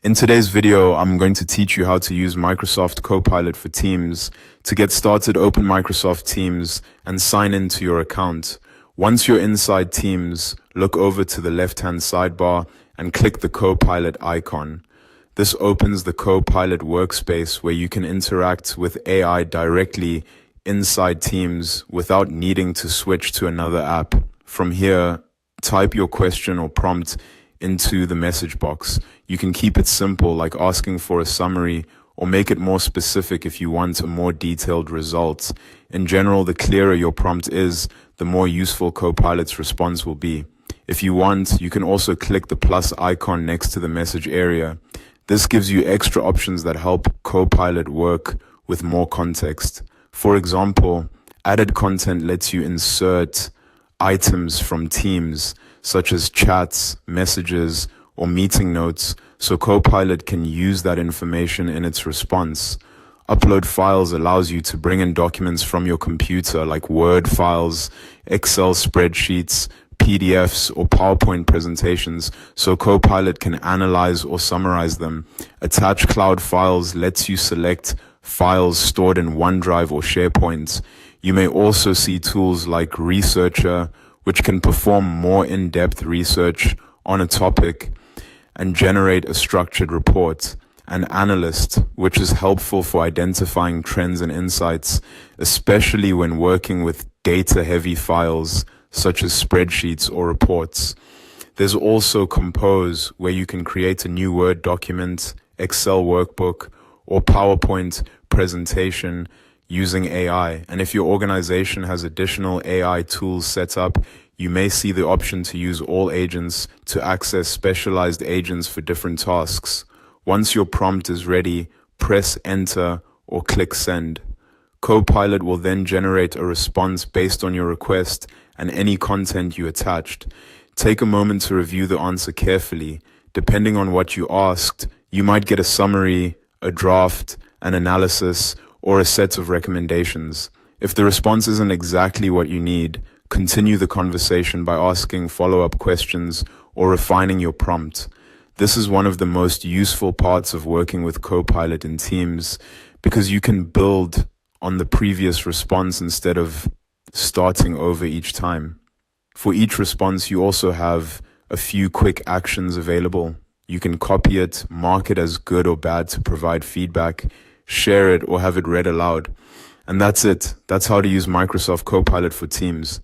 In today's video, I'm going to teach you how to use Microsoft Copilot for Teams. To get started, open Microsoft Teams and sign into your account. Once you're inside Teams, look over to the left-hand sidebar and click the Copilot icon. This opens the Copilot workspace where you can interact with AI directly inside Teams without needing to switch to another app. From here, type your question or prompt into the message box. You can keep it simple, like asking for a summary, or make it more specific if you want a more detailed result. In general, the clearer your prompt is, the more useful Copilot's response will be. If you want, you can also click the plus icon next to the message area. This gives you extra options that help Copilot work with more context. For example, added content lets you insert items from Teams, such as chats, messages, or meeting notes, so Copilot can use that information in its response. Upload files allows you to bring in documents from your computer, like Word files, Excel spreadsheets, PDFs, or PowerPoint presentations, so Copilot can analyze or summarize them. Attach cloud files lets you select files stored in OneDrive or SharePoint. You may also see tools like Researcher, which can perform more in-depth research on a topic and generate a structured report. And Analyst, which is helpful for identifying trends and insights, especially when working with data-heavy files such as spreadsheets or reports. There's also Compose, where you can create a new Word document, Excel workbook, or PowerPoint presentation using AI. And if your organization has additional AI tools set up, you may see the option to use all agents to access specialized agents for different tasks. Once your prompt is ready, press enter or click send. Copilot will then generate a response based on your request and any content you attached. Take a moment to review the answer carefully. Depending on what you asked, you might get a summary, a draft, an analysis, or a set of recommendations. If the response isn't exactly what you need, continue the conversation by asking follow-up questions or refining your prompt. This is one of the most useful parts of working with Copilot in Teams, because you can build on the previous response instead of starting over each time. For each response, you also have a few quick actions available. You can copy it, mark it as good or bad to provide feedback, share it, or have it read aloud. And that's it. That's how to use Microsoft Copilot for Teams.